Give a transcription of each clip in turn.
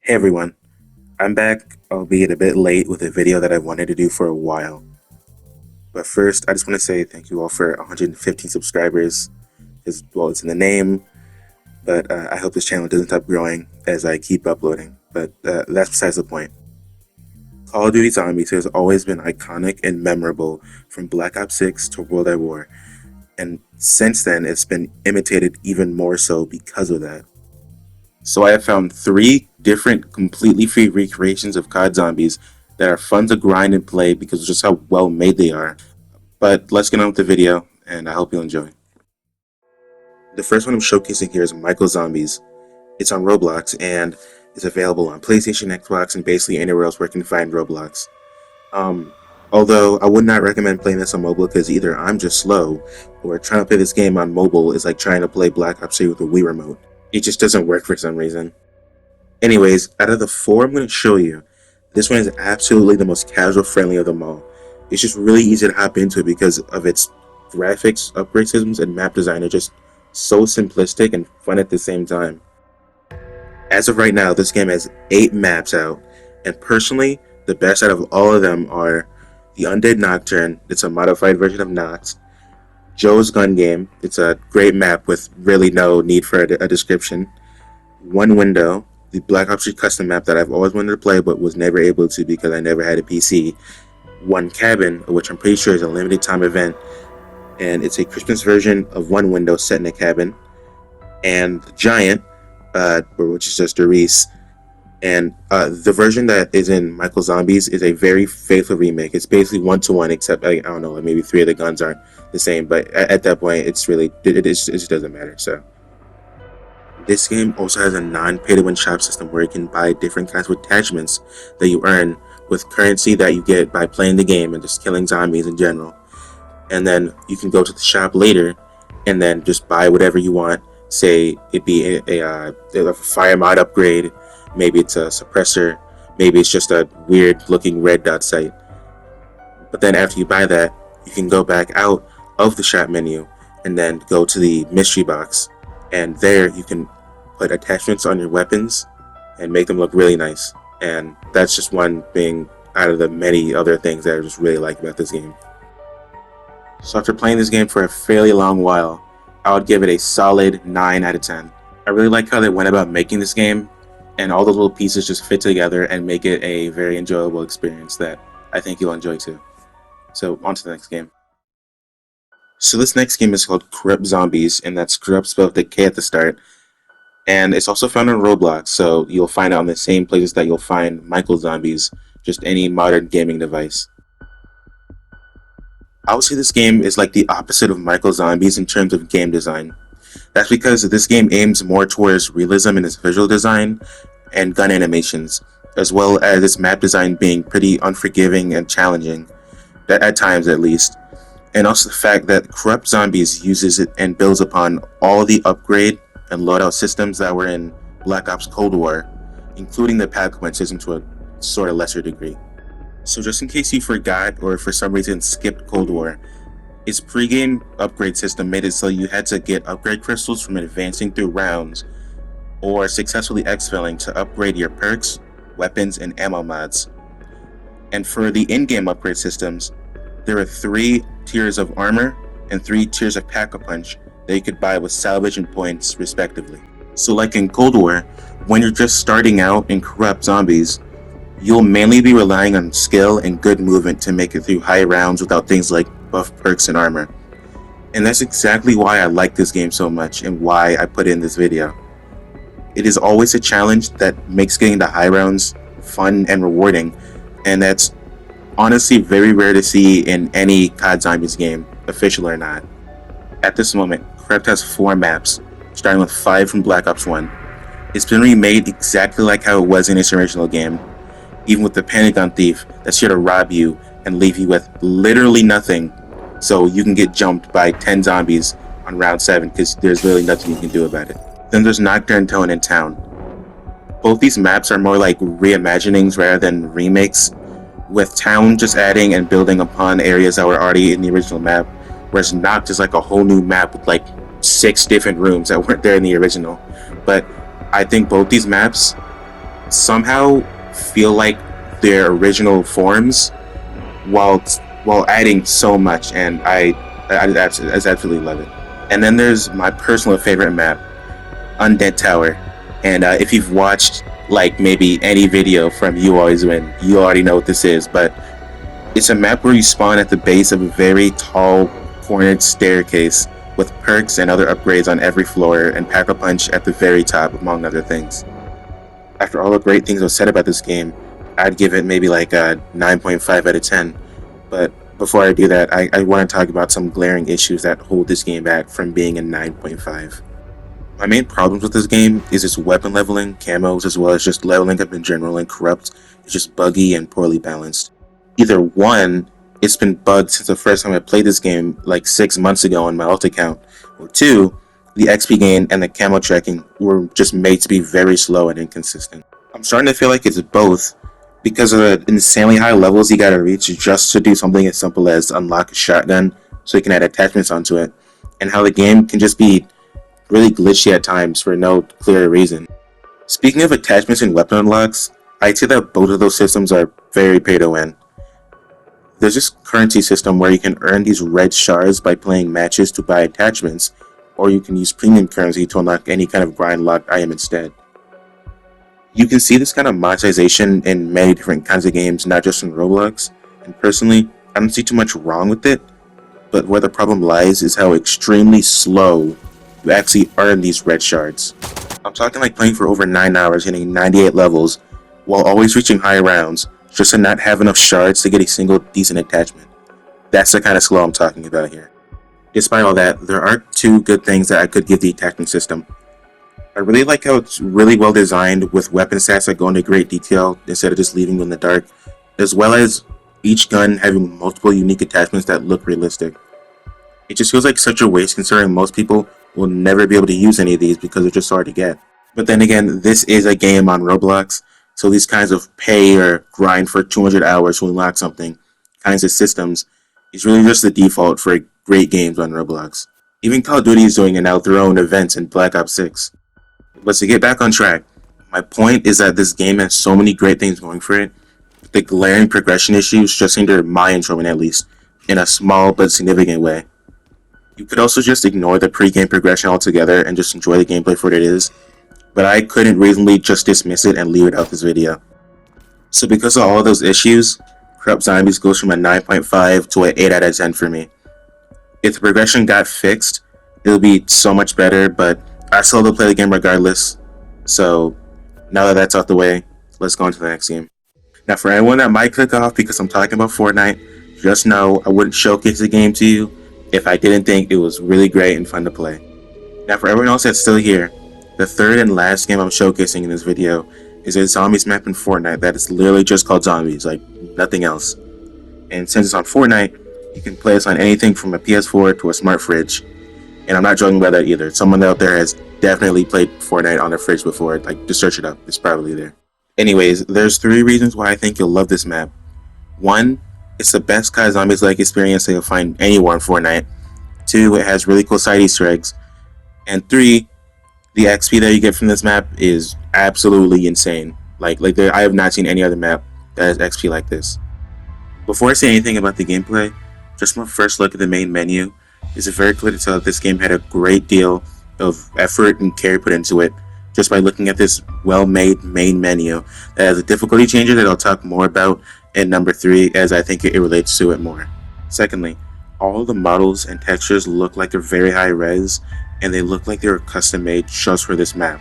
Hey everyone, I'm back, albeit a bit late, with a video that I wanted to do for a while. But first, I just want to say thank you all for 115 subscribers, as well, it's in the name, but I hope this channel doesn't stop growing as I keep uploading, but that's besides the point. Call of Duty Zombies has always been iconic and memorable, from Black Ops 6 to World at War, and since then it's been imitated even more so because of that. So I have found 3 different completely free recreations of COD Zombies that are fun to grind and play because of just how well made they are. But let's get on with the video, and I hope you'll enjoy. The first one I'm showcasing here is Michael Zombies. It's on Roblox and is available on PlayStation, Xbox, and basically anywhere else where you can find Roblox. Although I would not recommend playing this on mobile because either I'm just slow, or trying to play this game on mobile is like trying to play Black Ops 3 with a Wii remote. It just doesn't work for some reason. Anyways, out of the 4 I'm going to show you, this one is absolutely the most casual friendly of them all. It's just really easy to hop into because of its graphics, upgrade systems, and map design are just so simplistic and fun at the same time. As of right now, this game has 8 maps out, and personally, the best out of all of them are the Undead Nocturne, it's a modified version of Nox, Joe's Gun Game, it's a great map with really no need for a description, One Window, the Black Ops 3 custom map that I've always wanted to play but was never able to because I never had a PC, One Cabin, which I'm pretty sure is a limited time event, and it's a Christmas version of One Window set in a cabin, and The Giant, which is just Doris, and the version that is in Michael Zombies is a very faithful remake. It's basically 1-to-1, except I don't know, maybe 3 of the guns aren't the same, but at that point it's really it just doesn't matter. So this game also has a non-pay-to-win shop system where you can buy different kinds of attachments that you earn with currency that you get by playing the game and just killing zombies in general. And then you can go to the shop later and then just buy whatever you want. Say it be a fire mod upgrade, maybe it's a suppressor, maybe it's just a weird looking red dot sight. But then after you buy that, you can go back out of the shop menu and then go to the mystery box, and there you can put attachments on your weapons and make them look really nice. And that's just one thing out of the many other things that I just really like about this game. So after playing this game for a fairly long while, I would give it a solid 9 out of 10. I really like how they went about making this game, and all the little pieces just fit together and make it a very enjoyable experience that I think you'll enjoy too. So on to the next game. So this next game is called COD Zombies, and that's corrupt spelled with a K at the start. And it's also found on Roblox, so you'll find it on the same places that you'll find Michael Zombies, just any modern gaming device. I would say this game is like the opposite of Michael Zombies in terms of game design. That's because this game aims more towards realism in its visual design and gun animations, as well as its map design being pretty unforgiving and challenging, at times at least. And also the fact that Corrupt Zombies uses it and builds upon all the upgrade and loadout systems that were in Black Ops Cold War, including the pack system to a sort of lesser degree. So just in case you forgot or for some reason skipped Cold War, its pre-game upgrade system made it so you had to get upgrade crystals from advancing through rounds or successfully exfilling to upgrade your perks, weapons, and ammo mods. And for the in-game upgrade systems, there are 3 tiers of armor and 3 tiers of pack-a-punch that you could buy with salvage and points respectively. So like in Cold War, when you're just starting out in Corrupt Zombies, you'll mainly be relying on skill and good movement to make it through high rounds without things like buff perks and armor. And that's exactly why I like this game so much and why I put it in this video. It is always a challenge that makes getting to high rounds fun and rewarding, and that's honestly very rare to see in any COD Zombies game, official or not. At this moment, Corrupt has 4 maps, starting with 5 from Black Ops 1. It's been remade exactly like how it was in its original game, even with the Pentagon Thief that's here to rob you and leave you with literally nothing, so you can get jumped by 10 zombies on round 7 because there's really nothing you can do about it. Then there's Nocturne Tone in Town. Both these maps are more like reimaginings rather than remakes, with Town just adding and building upon areas that were already in the original map, whereas Noct is like a whole new map with like 6 different rooms that weren't there in the original. But I think both these maps somehow feel like their original forms while adding so much, and I just absolutely love it. And then there's my personal favorite map, Undead Tower. And if you've watched like maybe any video from You Always Win, you already know what this is. But it's a map where you spawn at the base of a very tall, cornered staircase with perks and other upgrades on every floor, and Pack-a-Punch at the very top, among other things. After all the great things I've said about this game, I'd give it maybe like a 9.5 out of 10. But before I do that, I want to talk about some glaring issues that hold this game back from being a 9.5. My main problems with this game is its weapon leveling, camos, as well as just leveling up in general and corrupt. It's just buggy and poorly balanced. Either one, it's been bugged since the first time I played this game like 6 months ago on my alt account, or two, the XP gain and the camo tracking were just made to be very slow and inconsistent. I'm starting to feel like it's both because of the insanely high levels you gotta reach just to do something as simple as unlock a shotgun so you can add attachments onto it, and how the game can just be really glitchy at times for no clear reason. Speaking of attachments and weapon unlocks, I'd say that both of those systems are very pay to win. There's this currency system where you can earn these red shards by playing matches to buy attachments, or you can use premium currency to unlock any kind of grind locked item instead. You can see this kind of monetization in many different kinds of games, not just in Roblox, and personally, I don't see too much wrong with it, but where the problem lies is how extremely slow you actually earn these red shards. I'm talking like playing for over 9 hours, hitting 98 levels, while always reaching high rounds, just to not have enough shards to get a single decent attachment. That's the kind of slow I'm talking about here. Despite all that, there are two good things that I could give the attachment system. I really like how it's really well designed with weapon stats that go into great detail instead of just leaving you in the dark, as well as each gun having multiple unique attachments that look realistic. It just feels like such a waste considering most people will never be able to use any of these because they're just hard to get. But then again, this is a game on Roblox, so these kinds of pay or grind for 200 hours to unlock something kinds of systems is really just the default for great games on Roblox. Even Call of Duty is doing it now with their own events in Black Ops 6. But to get back on track, my point is that this game has so many great things going for it, but the glaring progression issues just hinder my enjoyment at least, in a small but significant way. You could also just ignore the pre-game progression altogether and just enjoy the gameplay for what it is, but I couldn't reasonably just dismiss it and leave it out this video. So because of all of those issues, COD Zombies goes from a 9.5 to an 8 out of 10 for me. If the progression got fixed, it would be so much better, but I still have to play the game regardless. So now that that's out the way, let's go on to the next game. Now for anyone that might click off because I'm talking about Fortnite, just know I wouldn't showcase the game to you if I didn't think it was really great and fun to play. Now for everyone else that's still here, the third and last game I'm showcasing in this video is a zombies map in Fortnite that is literally just called Zombies, like nothing else. And since it's on Fortnite, you can play this on anything from a PS4 to a smart fridge. And I'm not joking about that either. Someone out there has definitely played Fortnite on their fridge before. Like, just search it up. It's probably there. Anyways, there's 3 reasons why I think you'll love this map. 1, it's the best COD Zombies-like experience that you'll find anywhere in Fortnite. 2, it has really cool side Easter eggs. And 3, the XP that you get from this map is absolutely insane. Like I have not seen any other map that has XP like this. Before I say anything about the gameplay, just from a first look at the main menu, it's very clear to tell that this game had a great deal of effort and care put into it just by looking at this well-made main menu that has a difficulty changer that I'll talk more about in number 3 as I think it relates to it more. Secondly, all of the models and textures look like they're very high res and they look like they were custom made just for this map.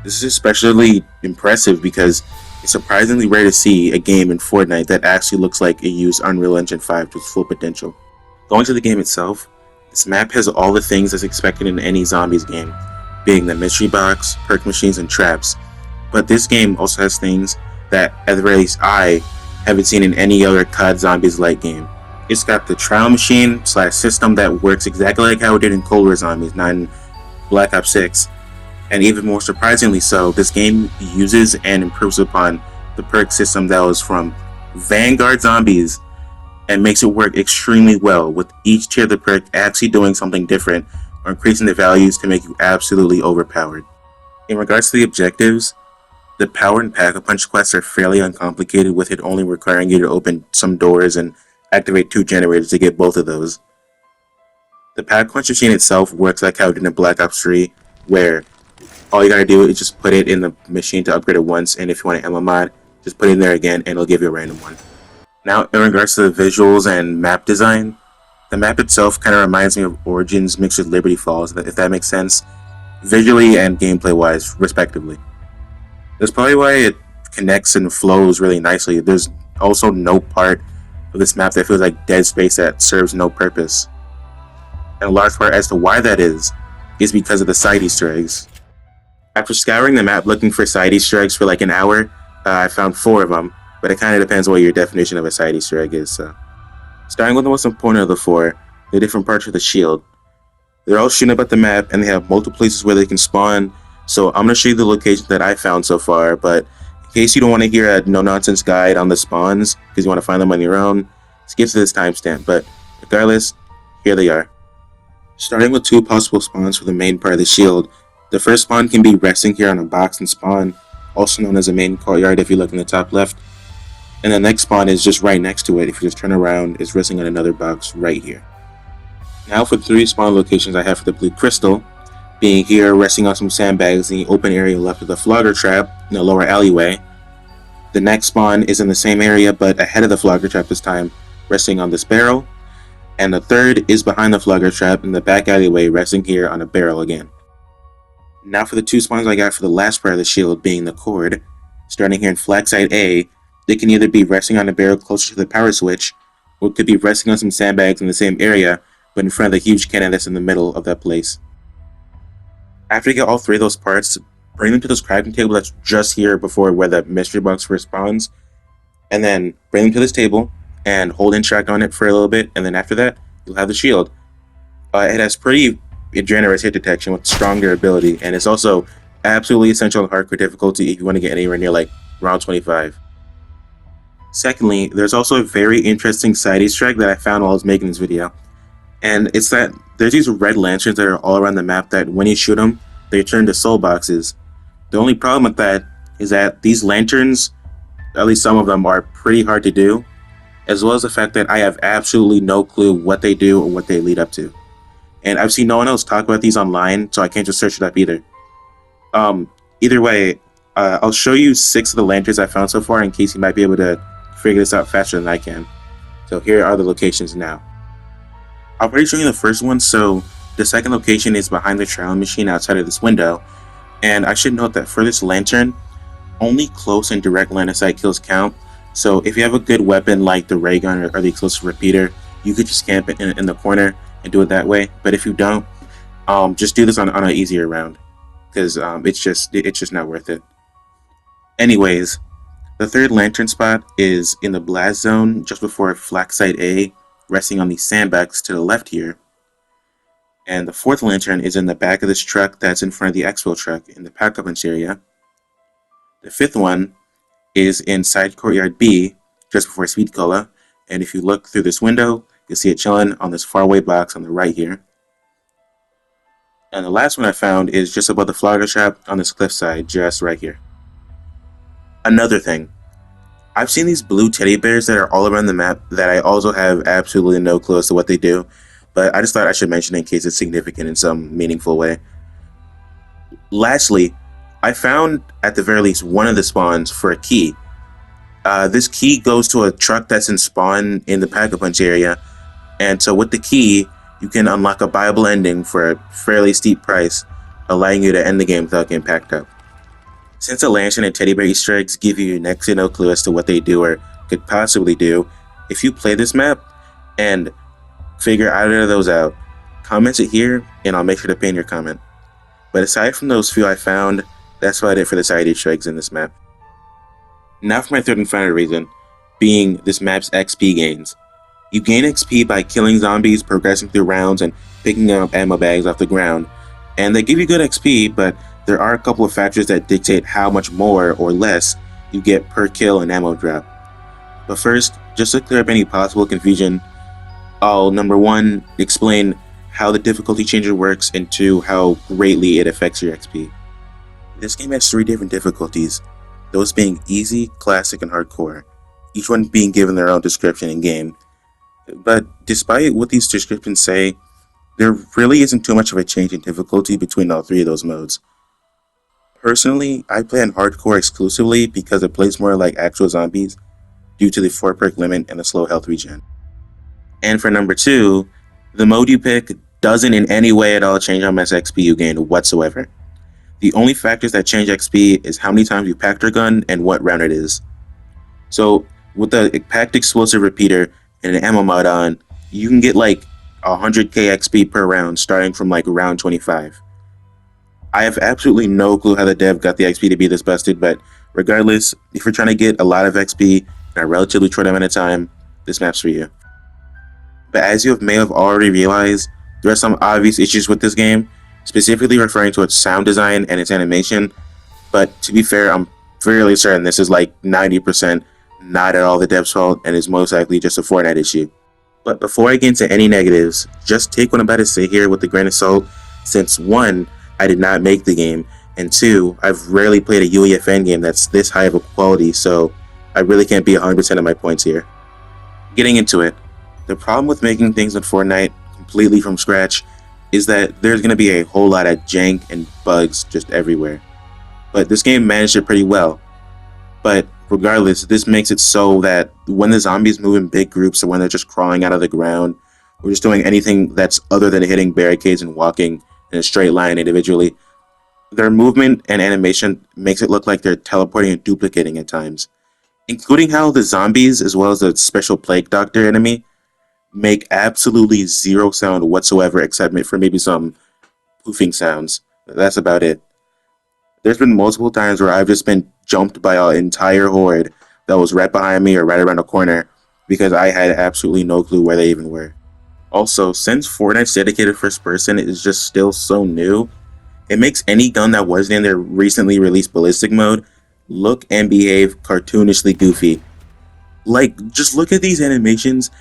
This is especially impressive because it's surprisingly rare to see a game in Fortnite that actually looks like it used Unreal Engine 5 to its full potential. Going to the game itself, this map has all the things that's expected in any zombies game, being the mystery box, perk machines, and traps. But this game also has things that, at the very least, I haven't seen in any other COD Zombies-like game. It's got the trial machine / system that works exactly like how it did in Cold War Zombies, not in Black Ops 6. And even more surprisingly so, this game uses and improves upon the perk system that was from Vanguard Zombies and makes it work extremely well, with each tier of the perk actually doing something different or increasing the values to make you absolutely overpowered. In regards to the objectives, The power and pack-a-punch quests are fairly uncomplicated, with it only requiring you to open some doors and activate 2 generators to get both of those. The pack-a-punch machine itself works like how it did in Black Ops 3, where all you gotta do is just put it in the machine to upgrade it once, and if you want an ammo mod, just put it in there again and it'll give you a random one. Now, in regards to the visuals and map design, the map itself kind of reminds me of Origins mixed with Liberty Falls, if that makes sense, visually and gameplay-wise, respectively. That's probably why it connects and flows really nicely. There's also no part of this map that feels like dead space that serves no purpose. And a large part as to why that is because of the side Easter eggs. After scouring the map looking for side Easter eggs for like an hour, I found 4 of them, but it kind of depends what your definition of a side Easter egg is. Starting with the most important of the 4, the different parts of the shield. They're all shooting up at the map, and they have multiple places where they can spawn, so I'm going to show you the locations that I found so far, but in case you don't want to hear a no-nonsense guide on the spawns, because you want to find them on your own, skip to this timestamp, but regardless, here they are. Starting with 2 possible spawns for the main part of the shield, the first spawn can be resting here on a box and spawn, also known as the main courtyard if you look in the top left, and the next spawn is just right next to it. If you just turn around, it's resting on another box right here. Now for the 3 spawn locations I have for the blue crystal, being here resting on some sandbags in the open area left of the flogger trap in the lower alleyway. The next spawn is in the same area but ahead of the flogger trap this time, resting on this barrel. And the third is behind the flogger trap in the back alleyway, resting here on a barrel again. Now for the 2 spawns I got for the last part of the shield, being the cord. Starting here in flag site A, they can either be resting on a barrel closer to the power switch, or it could be resting on some sandbags in the same area, but in front of the huge cannon that's in the middle of that place. After you get all 3 of those parts, bring them to this crafting table that's just here before where the mystery box first spawns, and then bring them to this table, and hold interact on it for a little bit, and then after that, you'll have the shield. It has pretty generous hit detection with strong durability, and it's also absolutely essential in hardcore difficulty if you want to get anywhere near like round 25. Secondly, there's also a very interesting side Easter egg that I found while I was making this video, and it's that there's these red lanterns that are all around the map that when you shoot them, they turn to soul boxes. The only problem with that is that these lanterns, at least some of them, are pretty hard to do, as well as the fact that I have absolutely no clue what they do or what they lead up to. And I've seen no one else talk about these online, so I can't just search it up either. Either way, I'll show you 6 of the lanterns I found so far in case you might be able to figure this out faster than I can. So here are the locations now. I'll already show you the first one, so the second location is behind the trial machine outside of this window. And I should note that for this lantern, only close and direct line of sight kills count. So if you have a good weapon like the ray gun or the explosive repeater, you could just camp it in the corner and do it that way. But if you don't, just do this on an easier round, because it's just not worth it. Anyways, the third lantern spot is in the blast zone just before flak site A, resting on these sandbags to the left here. And the fourth lantern is in the back of this truck that's in front of the expo truck in the pack-a-punch area. The fifth one is inside courtyard B, just before Sweet Cola, and if you look through this window, you'll see it chilling on this faraway box on the right here. And the last one I found is just above the flogger trap on this cliffside, just right here. Another thing, I've seen these blue teddy bears that are all around the map that I also have absolutely no clue as to what they do, but I just thought I should mention it in case it's significant in some meaningful way. Lastly, I found at the very least one of the spawns for a key. This key goes to a truck that's in spawn in the pack-a-punch area, and so with the key, you can unlock a viable ending for a fairly steep price, allowing you to end the game without getting packed up. Since the lantern and teddy bear Easter eggs give you next to no clue as to what they do or could possibly do, if you play this map and figure either of those out, comment it here and I'll make sure to pin your comment. But aside from those few I found, that's about it for the side Easter eggs in this map. Now for my third and final reason, being this map's XP gains. You gain XP by killing zombies, progressing through rounds, and picking up ammo bags off the ground. And they give you good XP, but there are a couple of factors that dictate how much more or less you get per kill and ammo drop. But first, just to clear up any possible confusion, I'll, number one, explain how the difficulty changer works, and two, how greatly it affects your XP. This game has 3 different difficulties. those being easy, classic, and hardcore, each one being given their own description in game. But despite what these descriptions say, there really isn't too much of a change in difficulty between all three of those modes. Personally, I play on hardcore exclusively because it plays more like actual zombies due to the 4 perk limit and the slow health regen. And for number 2, the mode you pick doesn't in any way at all change how much XP you gain whatsoever. The only factors that change XP is how many times you packed your gun and what round it is. So with the packed explosive repeater and an ammo mod on, you can get like 100k XP per round starting from like round 25. I have absolutely no clue how the dev got the XP to be this busted, but regardless, if you're trying to get a lot of XP in a relatively short amount of time, this map's for you. But as you may have already realized, there are some obvious issues with this game, specifically referring to its sound design and its animation, but to be fair, I'm fairly certain this is like 90% not at all the dev's fault and is most likely just a Fortnite issue. But before I get into any negatives, just take what I'm about to say here with a grain of salt, since 1, I did not make the game, and 2, I've rarely played a UEFN game that's this high of a quality, so I really can't be 100% of my points here. Getting into it, the problem with making things in Fortnite completely from scratch is that there's going to be a whole lot of jank and bugs just everywhere. But this game managed it pretty well. But regardless, this makes it so that when the zombies move in big groups or when they're just crawling out of the ground or just doing anything that's other than hitting barricades and walking in a straight line individually, their movement and animation makes it look like they're teleporting and duplicating at times. Including how the zombies, as well as the special plague doctor enemy, make absolutely zero sound whatsoever except for maybe some poofing sounds. That's about it. There's been multiple times where I've just been jumped by an entire horde that was right behind me or right around the corner because I had absolutely no clue where they even were. Also, since Fortnite's dedicated first person is just still so new, it makes any gun that wasn't in their recently released ballistic mode look and behave cartoonishly goofy. Like, just look at these animations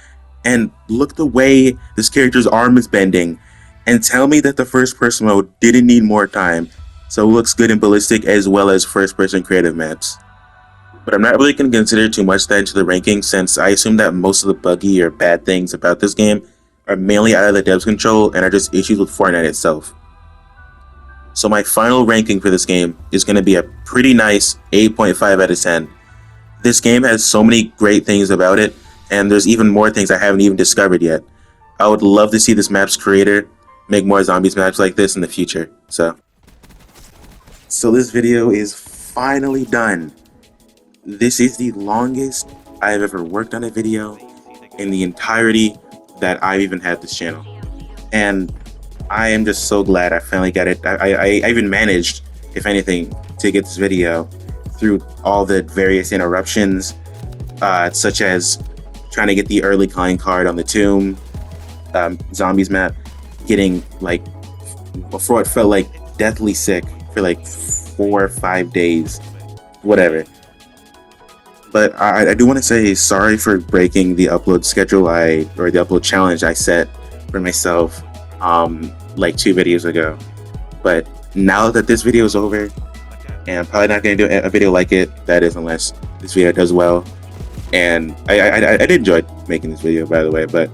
and look the way this character's arm is bending and tell me that the first person mode didn't need more time, so it looks good in ballistic as well as first person creative maps. But I'm not really going to consider too much that into the ranking, since I assume that most of the buggy or bad things about this game are mainly out of the dev's control and are just issues with Fortnite itself. So my final ranking for this game is going to be a pretty nice 8.5 out of 10. This game has so many great things about it, and there's even more things I haven't even discovered yet. I would love to see this map's creator make more zombies maps like this in the future. So this video is finally done. This is the longest I've ever worked on a video in the entirety that I've even had this channel. And I am just so glad I finally got it. I even managed, if anything, to get this video through all the various interruptions, such as trying to get the early calling card on the tomb, zombies map, getting like, before it felt like deathly sick for like 4 or 5 days, whatever. But I do want to say sorry for breaking the upload schedule or the upload challenge I set for myself like 2 videos ago. But now that this video is over, and I'm probably not going to do a video like it, that is, unless this video does well. And I did enjoy making this video, by the way, but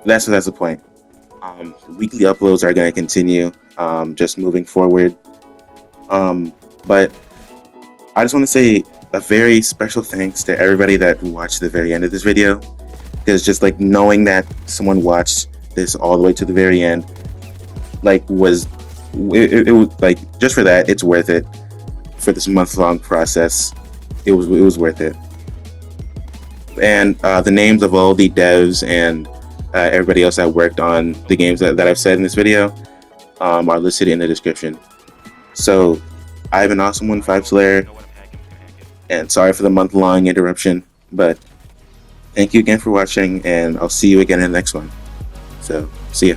that's the point. Weekly uploads are going to continue, just moving forward. But I just want to say a very special thanks to everybody that watched the very end of this video, because just like knowing that someone watched this all the way to the very end, like it was like, just for that, it's worth it. For this month-long process, it was worth it. And the names of all the devs and everybody else that worked on the games that I've said in this video are listed in the description. So I have an awesome 1.5 Slayer, and sorry for the month-long interruption, but thank you again for watching, and I'll see you again in the next one. So, see ya.